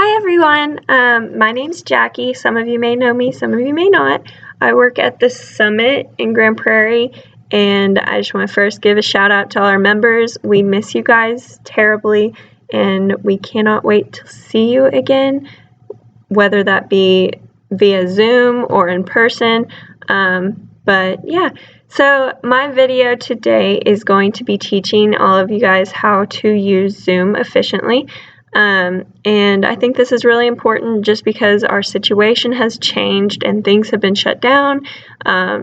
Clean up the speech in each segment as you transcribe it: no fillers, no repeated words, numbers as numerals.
Hi everyone, my name's Jackie. Some of you may know me, some of you may not. I work at the Summit in Grand Prairie, and I just want to first give a shout out to all our members. We miss you guys terribly, and we cannot wait to see you again, whether that be via Zoom or in person. But yeah, so my video today is going to be teaching all of you guys how to use Zoom efficiently. And I think this is really important just because our situation has changed and things have been shut down.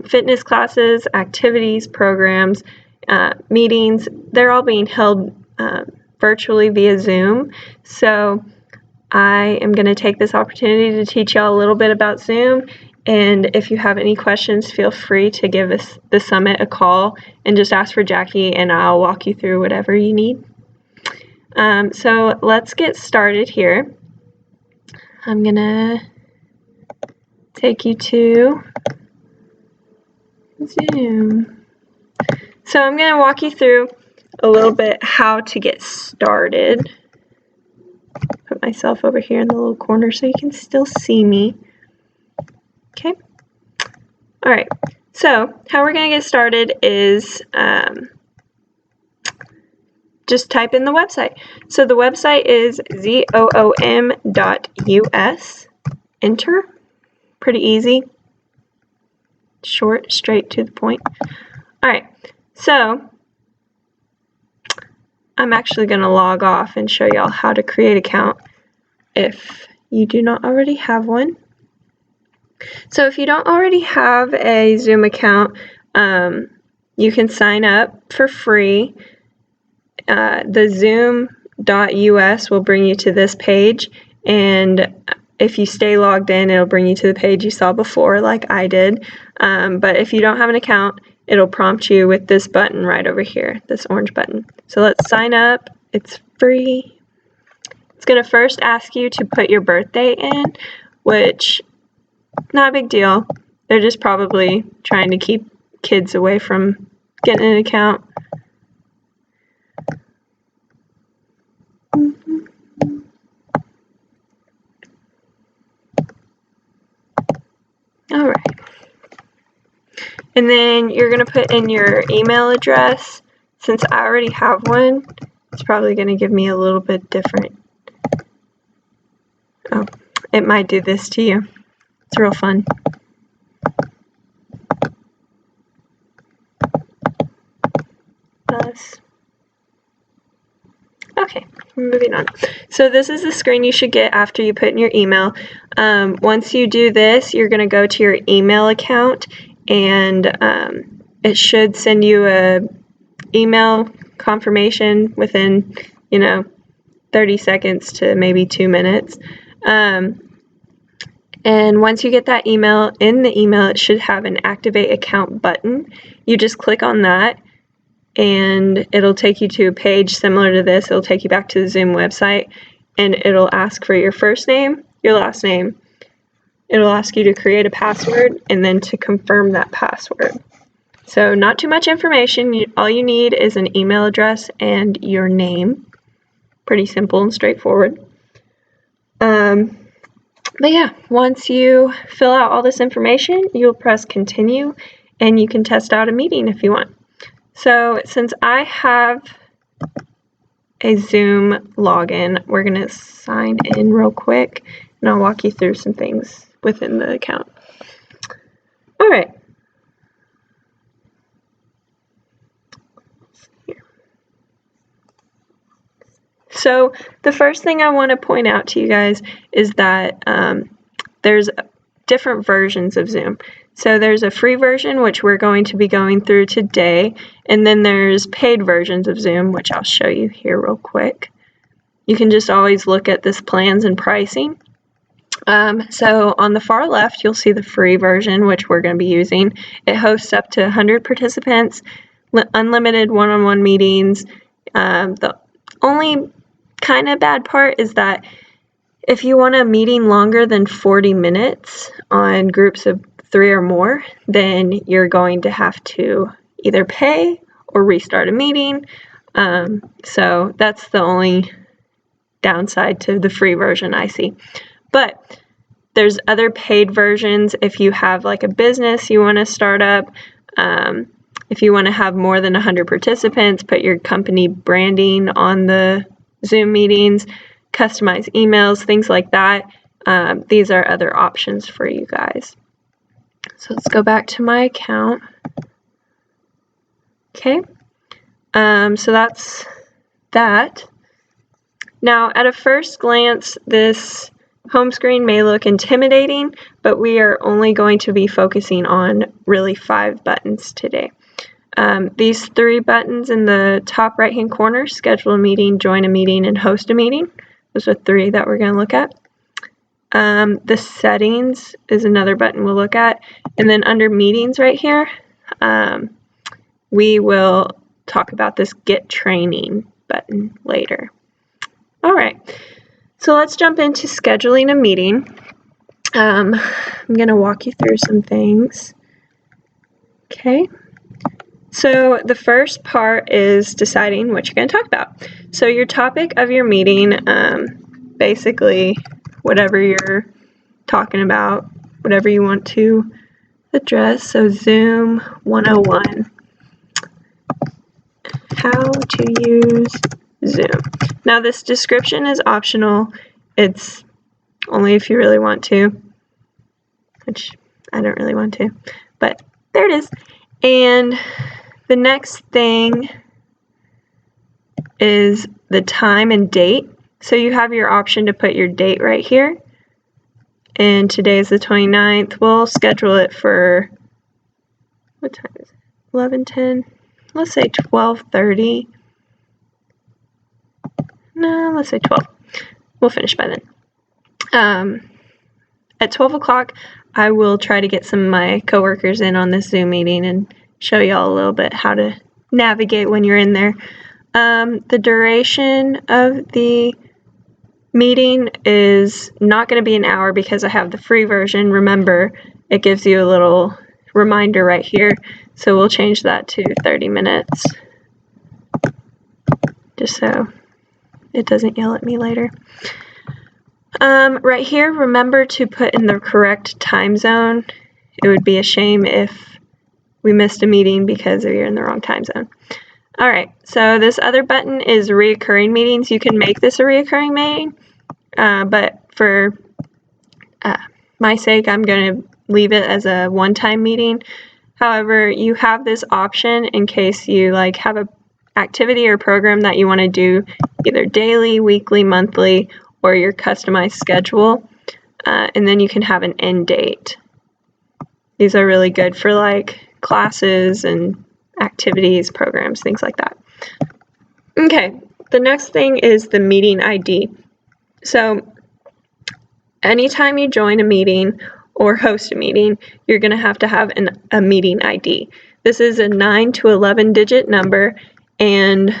Fitness classes, activities, programs, meetings, they're all being held virtually via Zoom. So I am going to take this opportunity to teach y'all a little bit about Zoom. And if you have any questions, feel free to give the Summit a call and just ask for Jackie, and I'll walk you through whatever you need. So let's get started here. I'm gonna take you to Zoom. So I'm gonna walk you through a little bit how to get started. Put myself over here in the little corner so you can still see me. Okay. All right. So how we're gonna get started is just type in the website. So the website is zoom.us. Enter. Pretty easy. Short, straight to the point. All right. So I'm actually going to log off and show y'all how to create an account if you do not already have one. So if you don't already have a Zoom account, you can sign up for free. The zoom.us will bring you to this page, and if you stay logged in, it'll bring you to the page you saw before, like I did. But if you don't have an account, it'll prompt you with this button right over here, this orange button. So let's sign up. It's free. It's going to first ask you to put your birthday in, which, not a big deal. They're just probably trying to keep kids away from getting an account. All right. And then you're going to put in your email address. Since I already have one, it's probably going to give me a little bit different. Oh, it might do this to you. It's real fun. Okay, moving on. So this is the screen you should get after you put in your email. Once you do this, you're going to go to your email account, and it should send you a email confirmation within, 30 seconds to maybe 2 minutes. And once you get that email, in the email it should have an activate account button. You just click on that, and it'll take you to a page similar to this. It'll take you back to the Zoom website, and it'll ask for your first name, your last name. It'll ask you to create a password and then to confirm that password. So not too much information. All you need is an email address and your name. Pretty simple and straightforward. But yeah, once you fill out all this information, you'll press continue, and you can test out a meeting if you want. So since I have a Zoom login, we're going to sign in real quick, and I'll walk you through some things within the account. All right. So the first thing I want to point out to you guys is that there's different versions of Zoom. So there's a free version, which we're going to be going through today, and then there's paid versions of Zoom, which I'll show you here real quick. You can just always look at this plans and pricing. So on the far left, you'll see the free version, which we're going to be using. It hosts up to 100 participants, unlimited one-on-one meetings. The only kind of bad part is that if you want a meeting longer than 40 minutes on groups of 3 or more, then you're going to have to either pay or restart a meeting. So that's the only downside to the free version I see. But there's other paid versions if you have like a business you want to start up. If you want to have more than 100 participants, put your company branding on the Zoom meetings, customize emails, things like that. These are other options for you guys. So let's go back to my account. Okay, so that's that. Now, at a first glance, this home screen may look intimidating, but we are only going to be focusing on really 5 buttons today. These 3 buttons in the top right-hand corner, schedule a meeting, join a meeting, and host a meeting. Those are 3 that we're going to look at. The settings is another button we'll look at. And then under meetings right here, we will talk about this get training button later. All right, so let's jump into scheduling a meeting. I'm going to walk you through some things. Okay. So the first part is deciding what you're going to talk about. So your topic of your meeting, basically whatever you're talking about, whatever you want to address. So Zoom 101, how to use Zoom. Now this description is optional. It's only if you really want to, which I don't really want to, but there it is. And the next thing is the time and date. So you have your option to put your date right here. And today is the 29th. We'll schedule it for, what time is it? 11:10. Let's say 12:30. No, let's say 12. We'll finish by then. At 12 o'clock, I will try to get some of my coworkers in on this Zoom meeting and show y'all a little bit how to navigate when you're in there. The duration of the meeting is not going to be an hour because I have the free version. Remember, it gives you a little reminder right here. So we'll change that to 30 minutes, just so it doesn't yell at me later. Right here, remember to put in the correct time zone. It would be a shame if we missed a meeting because you're in the wrong time zone. All right, so this other button is reoccurring meetings. You can make this a reoccurring meeting, but for my sake, I'm going to leave it as a one-time meeting. However, you have this option in case you have a activity or program that you want to do either daily, weekly, monthly, or your customized schedule, and then you can have an end date. These are really good for classes and activities, programs, things like that. Okay, the next thing is the meeting ID. So anytime you join a meeting or host a meeting, you're going to have a meeting ID. This is a 9 to 11 digit number, and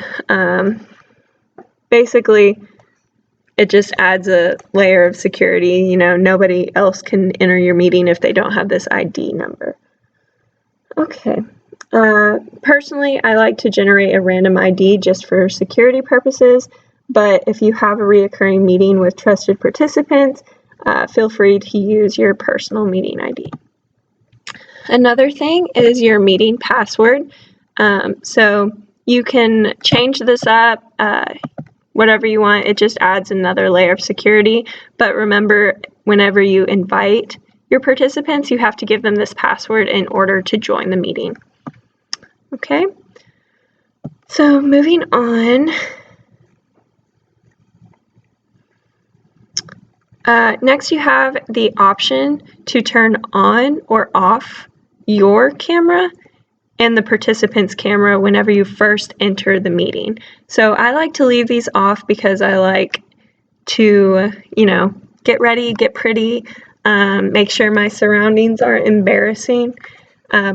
basically it just adds a layer of security. Nobody else can enter your meeting if they don't have this ID number. Okay. Personally, I like to generate a random ID just for security purposes, but if you have a reoccurring meeting with trusted participants, feel free to use your personal meeting ID. Another thing is your meeting password. So you can change this up, whatever you want. It just adds another layer of security. But remember, whenever you invite your participants, you have to give them this password in order to join the meeting. Okay, so moving on. Next, you have the option to turn on or off your camera and the participant's camera whenever you first enter the meeting. So I like to leave these off because I like to, get ready, get pretty, make sure my surroundings aren't embarrassing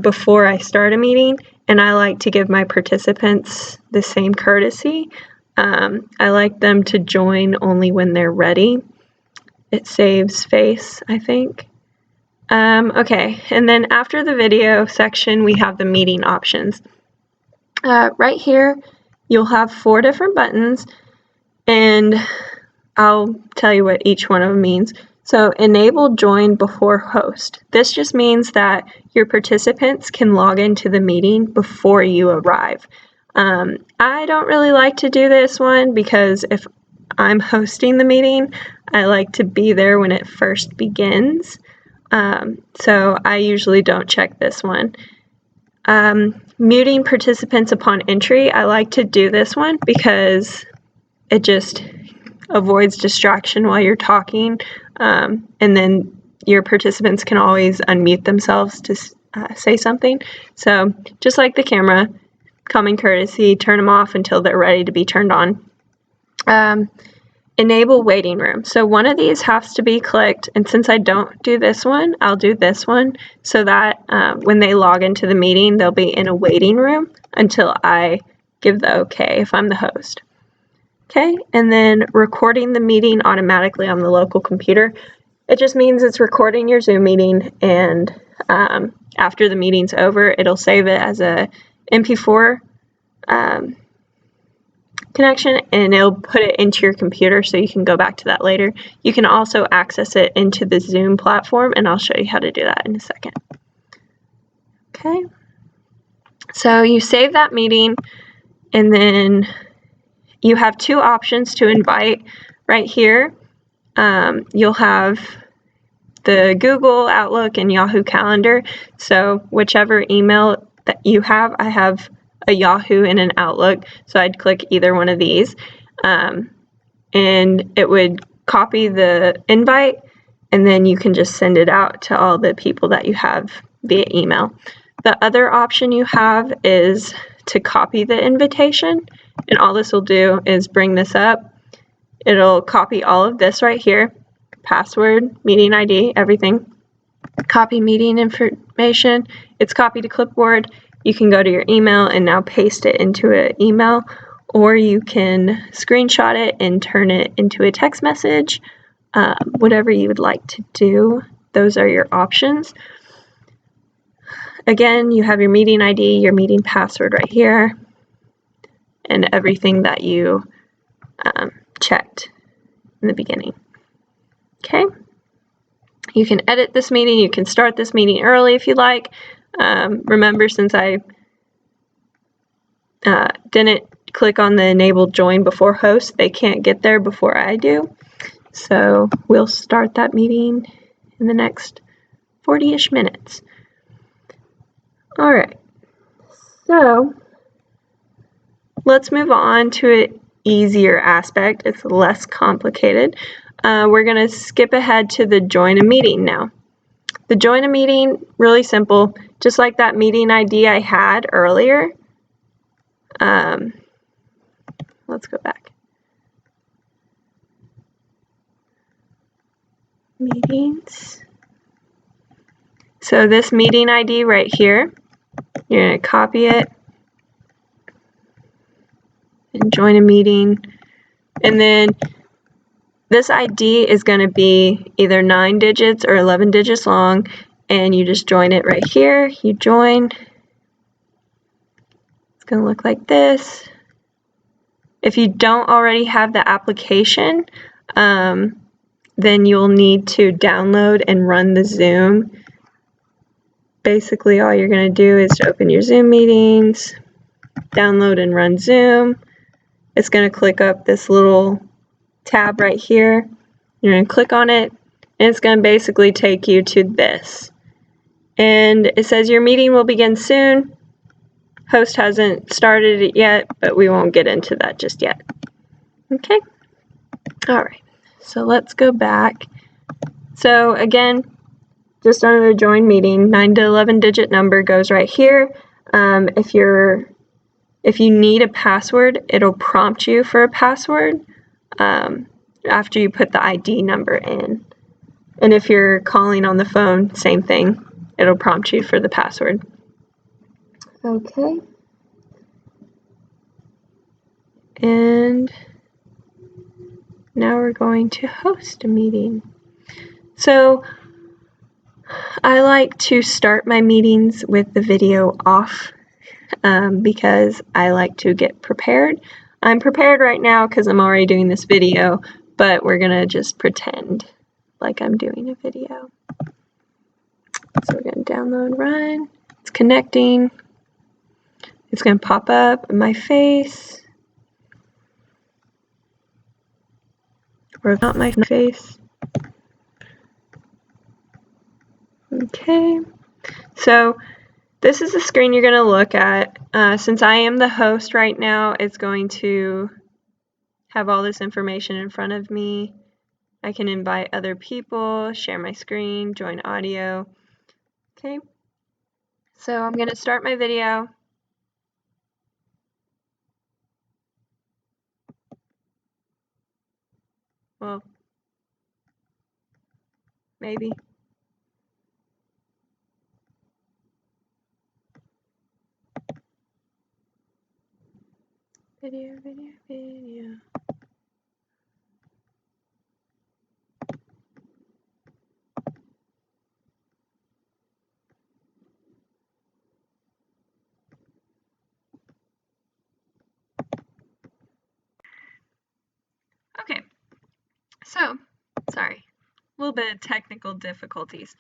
before I start a meeting, and I like to give my participants the same courtesy. I like them to join only when they're ready. It saves face, I think. Okay, and then after the video section, we have the meeting options. Right here, you'll have 4 different buttons, and I'll tell you what each one of them means. So enable join before host. This just means that your participants can log into the meeting before you arrive. I don't really like to do this one because if I'm hosting the meeting, I like to be there when it first begins. So I usually don't check this one. Muting participants upon entry. I like to do this one because it just avoids distraction while you're talking, and then your participants can always unmute themselves to say something. So just like the camera, common courtesy, turn them off until they're ready to be turned on. Enable waiting room. So one of these has to be clicked, and since I don't do this one, I'll do this one so that when they log into the meeting, they'll be in a waiting room until I give the okay if I'm the host. Okay, and then recording the meeting automatically on the local computer. It just means it's recording your Zoom meeting, and after the meeting's over, it'll save it as a MP4 connection, and it'll put it into your computer so you can go back to that later. You can also access it into the Zoom platform, and I'll show you how to do that in a second. Okay, so you save that meeting, and then you have two options to invite right here. You'll have the Google, Outlook, and Yahoo Calendar. So whichever email that you have, I have a Yahoo and an Outlook, so I'd click either one of these. And it would copy the invite, and then you can just send it out to all the people that you have via email. The other option you have is to copy the invitation, and all this will do is bring this up. It'll copy all of this right here, password, meeting ID, everything. Copy meeting information. It's copied to clipboard. You can go to your email and now paste it into an email, or you can screenshot it and turn it into a text message. Whatever you would like to do, those are your options. Again, you have your meeting ID, your meeting password right here, and everything that you checked in the beginning. Okay, you can edit this meeting, you can start this meeting early if you like. Remember, since I didn't click on the enable join before host, they can't get there before I do. So we'll start that meeting in the next 40-ish minutes. All right, so let's move on to an easier aspect. It's less complicated. We're going to skip ahead to the join a meeting now. The join a meeting, really simple, just like that meeting ID I had earlier. Let's go back. Meetings. So this meeting ID right here, you're going to copy it and join a meeting. And then this ID is going to be either 9 digits or 11 digits long, and you just join it right here. You join. It's going to look like this. If you don't already have the application, then you'll need to download and run the Zoom. Basically, all you're going to do is to open your Zoom meetings, download and run Zoom. It's going to click up this little tab right here. You're going to click on it, and it's going to basically take you to this. And it says your meeting will begin soon. Host hasn't started it yet, but we won't get into that just yet. Okay? All right. So let's go back. So again, just under the join meeting, 9 to 11 digit number goes right here. If you need a password, it'll prompt you for a password after you put the ID number in. And if you're calling on the phone, same thing. It'll prompt you for the password. Okay. And now we're going to host a meeting. So I like to start my meetings with the video off because I like to get prepared. I'm prepared right now because I'm already doing this video, but we're gonna just pretend like I'm doing a video. So we're gonna download run. It's connecting. It's gonna pop up in my face. Or not my face. Okay. So this is the screen you're going to look at. Since I am the host right now, it's going to have all this information in front of me. I can invite other people, share my screen, join audio. Okay. So I'm going to start my video. Well, maybe. Video. Okay. So, sorry. A little bit of technical difficulties.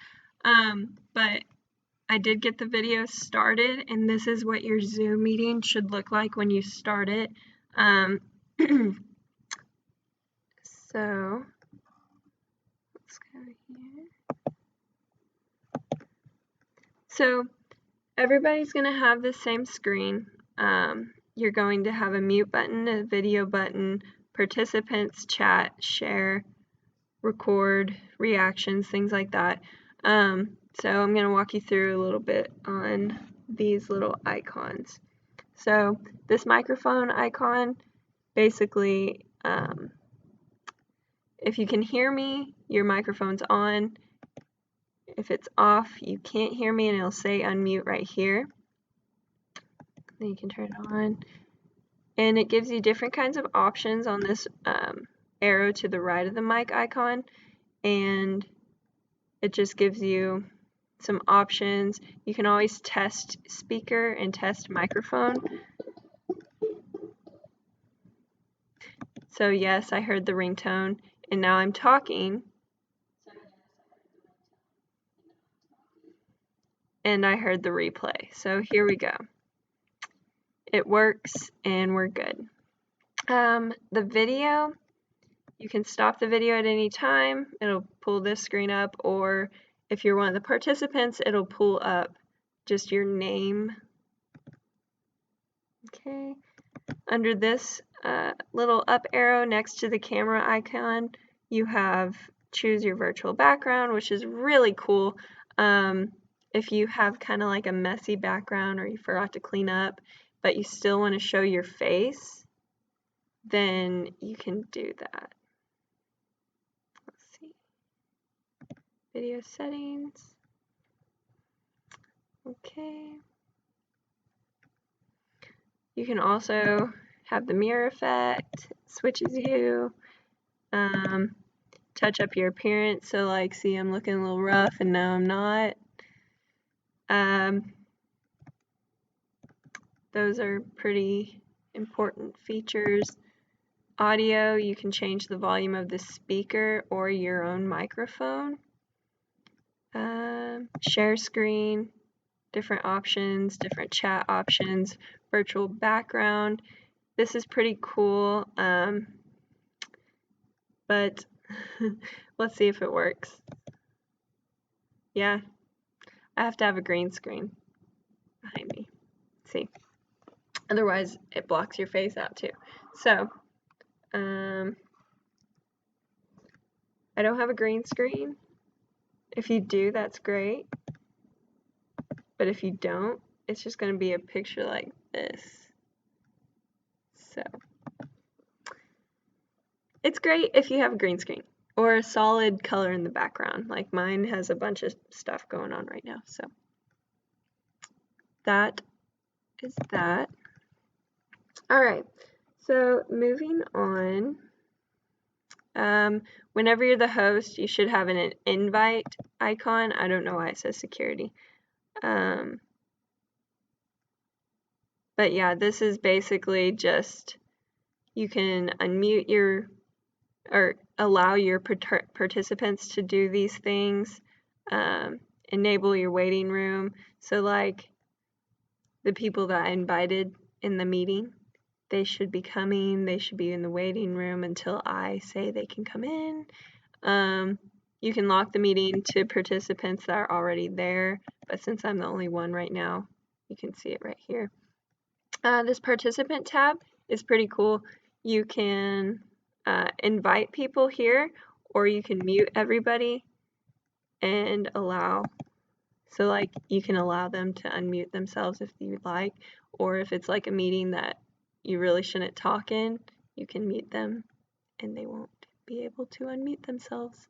But I did get the video started, and this is what your Zoom meeting should look like when you start it. So let's go here. So everybody's going to have the same screen. You're going to have a mute button, a video button, participants, chat, share, record, reactions, things like that. So I'm going to walk you through a little bit on these little icons. So this microphone icon, basically, if you can hear me, your microphone's on. If it's off, you can't hear me, and it'll say unmute right here. Then you can turn it on. And it gives you different kinds of options on this arrow to the right of the mic icon. And it just gives you some options. You can always test speaker and test microphone. So yes, I heard the ringtone, and now I'm talking. And I heard the replay. So here we go. It works, and we're good. The video, you can stop the video at any time. It'll pull this screen up, or if you're one of the participants, it'll pull up just your name. Okay. Under this little up arrow next to the camera icon, you have choose your virtual background, which is really cool. If you have kind of like a messy background, or you forgot to clean up, but you still want to show your face, then you can do that. Let's see. Video settings. Okay. You can also have the mirror effect, switches you, touch up your appearance. So like, see, I'm looking a little rough, and now I'm not. Those are pretty important features. Audio, you can change the volume of the speaker or your own microphone. Share screen, different options, different chat options, virtual background. This is pretty cool, but let's see if it works. Yeah, I have to have a green screen behind me. See, otherwise it blocks your face out too. So I don't have a green screen. If you do, that's great. But if you don't, it's just going to be a picture like this. So it's great if you have a green screen or a solid color in the background. Like mine has a bunch of stuff going on right now. So that is that. All right. So moving on. Whenever you're the host, you should have an invite icon. I don't know why it says security. But yeah, this is basically just, you can unmute your or allow your participants to do these things. Enable your waiting room. So like the people that I invited in the meeting, they should be coming. They should be in the waiting room until I say they can come in. You can lock the meeting to participants that are already there, but since I'm the only one right now, you can see it right here. This participant tab is pretty cool. You can invite people here, or you can mute everybody and allow. So like you can allow them to unmute themselves if you'd like, or if it's like a meeting that you really shouldn't talk in, you can mute them and they won't be able to unmute themselves.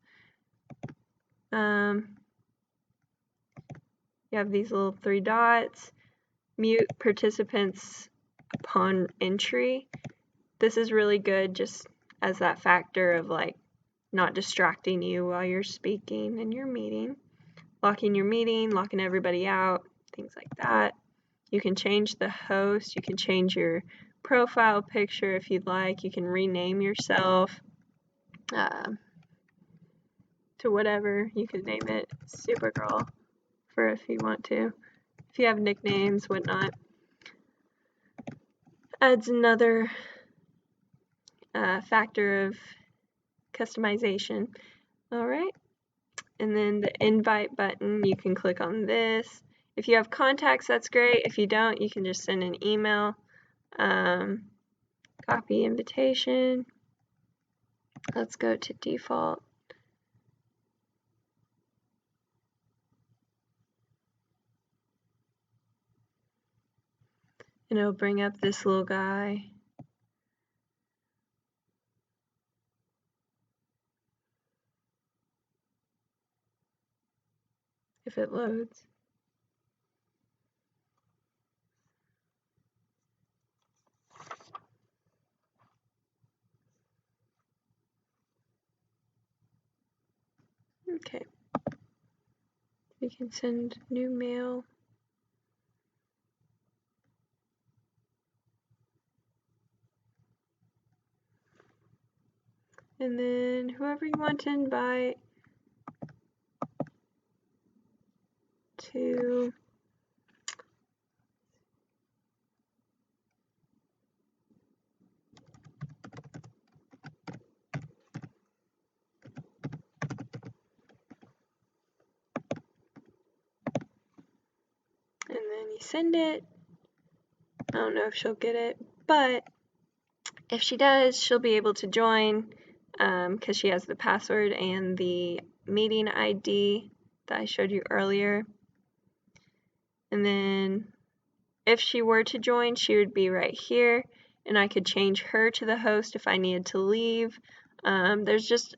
You have these little 3 dots. Mute participants upon entry. This is really good just as that factor of like not distracting you while you're speaking in your meeting. Locking your meeting, locking everybody out, things like that. You can change the host. You can change your profile picture if you'd like. You can rename yourself to whatever. You can name it Supergirl for if you want to. If you have nicknames, whatnot. Adds another factor of customization. All right. And then the invite button, you can click on this. If you have contacts, that's great. If you don't, you can just send an email. Copy invitation. Let's go to default. And it'll bring up this little guy. If it loads. Okay. We can send new mail. And then whoever you want to invite to and then you send it. I don't know if she'll get it, but if she does, she'll be able to join because she has the password and the meeting ID that I showed you earlier. And then if she were to join, she would be right here, and I could change her to the host if I needed to leave. There's just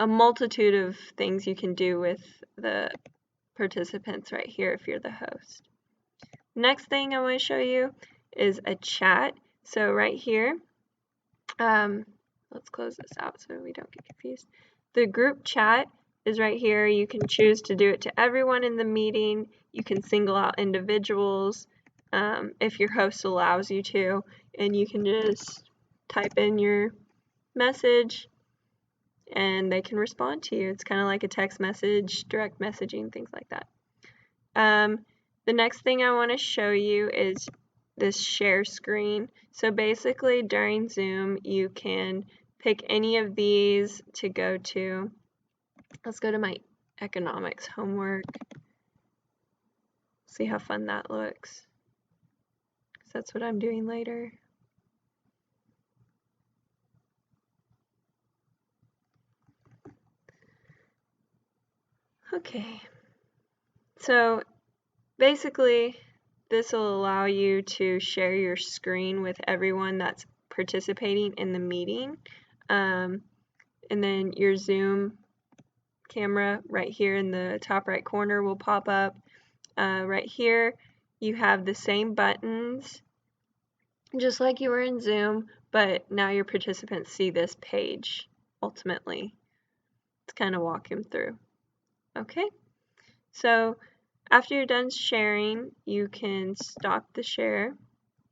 a multitude of things you can do with the participants right here if you're the host. Next thing I want to show you is a chat. So right here, let's close this out so we don't get confused. The group chat is right here. You can choose to do it to everyone in the meeting. You can single out individuals if your host allows you to, and you can just type in your message and they can respond to you. It's kind of like a text message, direct messaging, things like that. The next thing I want to show you is this share screen. So basically during Zoom, you can pick any of these to go to. Let's go to my economics homework. See how fun that looks. Because that's what I'm doing later. Okay. So basically, this will allow you to share your screen with everyone that's participating in the meeting. And then your Zoom camera right here in the top right corner will pop up. Right here, you have the same buttons, just like you were in Zoom, but now your participants see this page, ultimately. Let's kind of walk him through. Okay, so after you're done sharing, you can stop the share,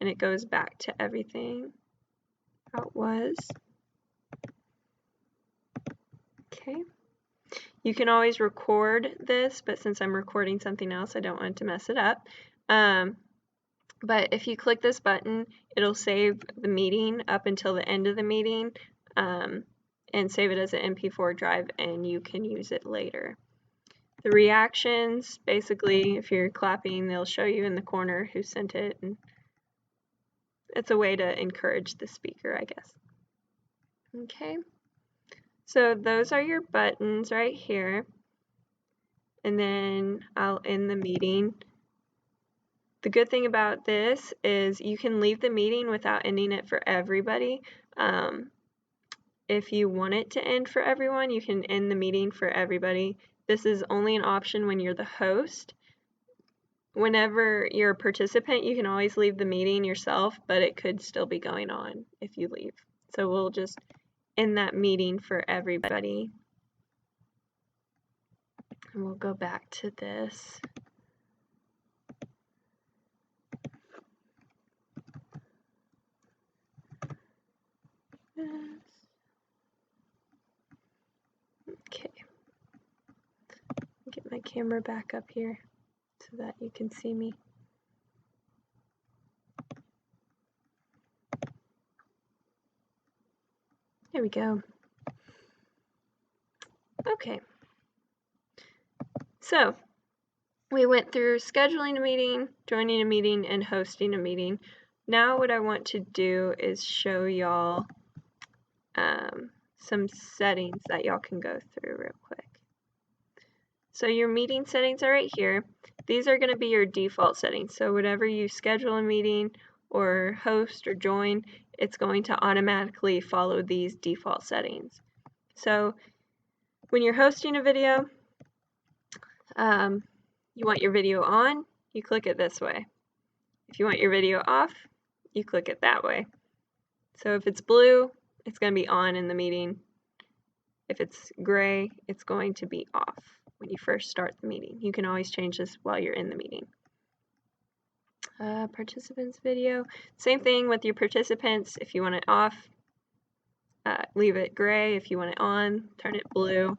and it goes back to everything how it was. Okay. You can always record this, but since I'm recording something else, I don't want to mess it up. But if you click this button, it'll save the meeting up until the end of the meeting and save it as an MP4 drive, and you can use it later. The reactions, basically, if you're clapping, they'll show you in the corner who sent it, and it's a way to encourage the speaker, I guess. Okay, so those are your buttons right here, and then I'll end the meeting. The good thing about this is you can leave the meeting without ending it for everybody. If you want it to end for everyone, you can end the meeting for everybody. This is only an option when you're the host. Whenever you're a participant, you can always leave the meeting yourself, but it could still be going on if you leave. So we'll just end that meeting for everybody. And we'll go back to this. Okay. Get my camera back up here so that you can see me. There we go. Okay. So we went through scheduling a meeting, joining a meeting, and hosting a meeting. Now what I want to do is show y'all some settings that y'all can go through real quick. So your meeting settings are right here. These are going to be your default settings. So whenever you schedule a meeting or host or join, it's going to automatically follow these default settings. So when you're hosting a video, you want your video on, you click it this way. If you want your video off, you click it that way. So if it's blue, it's going to be on in the meeting. If it's gray, it's going to be off when you first start the meeting. You can always change this while you're in the meeting. Participants video, same thing with your participants. If you want it off, leave it gray. If you want it on, turn it blue.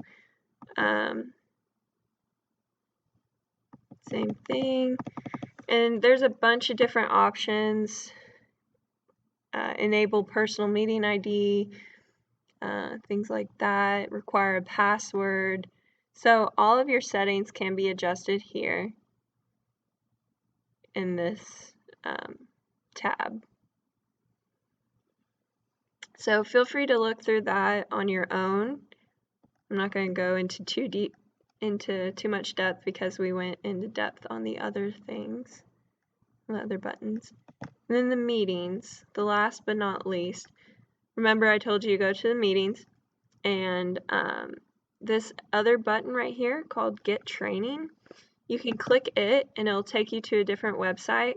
Same thing. And there's a bunch of different options. Enable personal meeting ID, things like that, require a password. So all of your settings can be adjusted here in this tab. So feel free to look through that on your own. I'm not going to go into too much depth because we went into depth on the other things, the other buttons. And then the meetings, the last but not least. Remember I told you to go to the meetings, and this other button right here called Get Training, you can click it and it'll take you to a different website,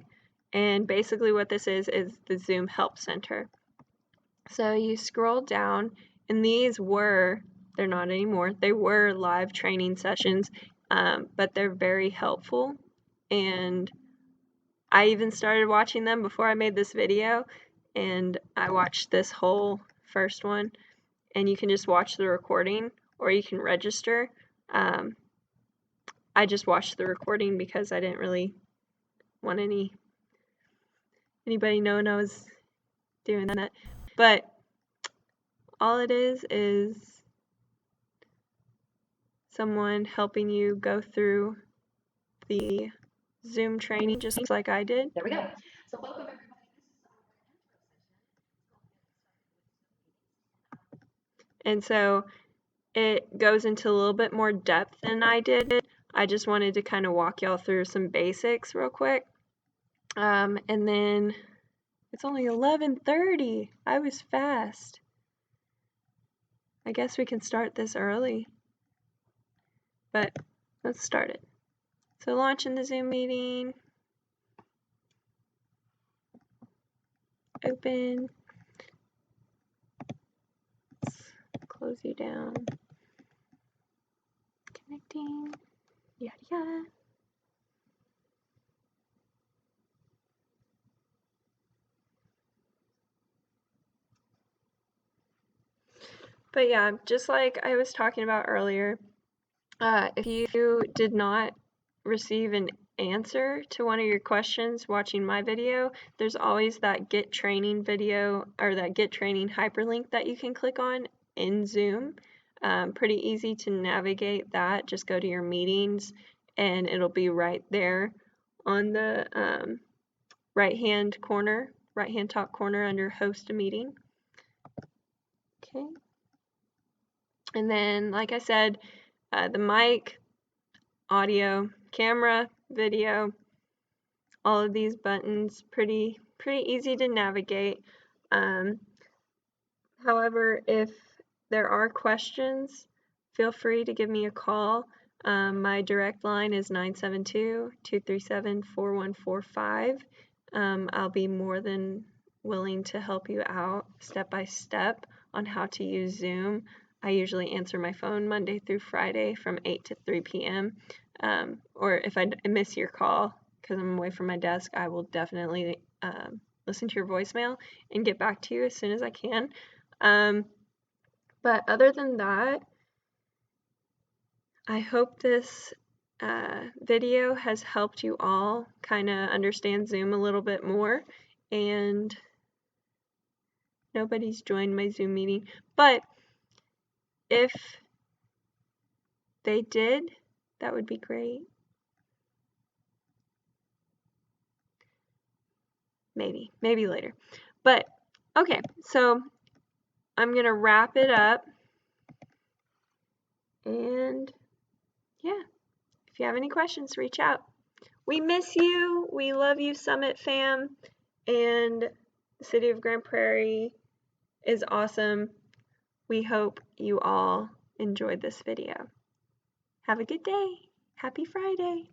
and basically what this is the Zoom Help Center. So you scroll down, and they're not anymore, they were live training sessions, but they're very helpful, and I even started watching them before I made this video, and I watched this whole first one, and you can just watch the recording or you can register. I just watched the recording because I didn't really want anybody knowing I was doing that. But all it is someone helping you go through the Zoom training just like I did. There we go. So welcome everybody. And so it goes into a little bit more depth than I did. I just wanted to kind of walk y'all through some basics real quick. And then it's only 11:30. I was fast. I guess we can start this early. But let's start it. So launching the Zoom meeting. Open. Let's close you down. Connecting. Yada yada. But yeah, just like I was talking about earlier, if you did not receive an answer to one of your questions watching my video, there's always that Get Training video or that Get Training hyperlink that you can click on in Zoom. Pretty easy to navigate that. Just go to your meetings and it'll be right there on the right-hand top corner under Host a Meeting. Okay. And then, like I said, the mic, audio, camera, video, all of these buttons, pretty easy to navigate. However, if there are questions, feel free to give me a call. My direct line is 972-237-4145. I'll be more than willing to help you out step by step on how to use Zoom. I usually answer my phone Monday through Friday from 8 to 3 p.m. Or if I miss your call because I'm away from my desk, I will definitely listen to your voicemail and get back to you as soon as I can. But other than that, I hope this video has helped you all kind of understand Zoom a little bit more. And nobody's joined my Zoom meeting, but if they did, that would be great. Maybe later. But okay, so I'm gonna wrap it up. And yeah, if you have any questions, reach out. We miss you. We love you, Summit fam. And the city of Grand Prairie is awesome. We hope you all enjoyed this video. Have a good day. Happy Friday.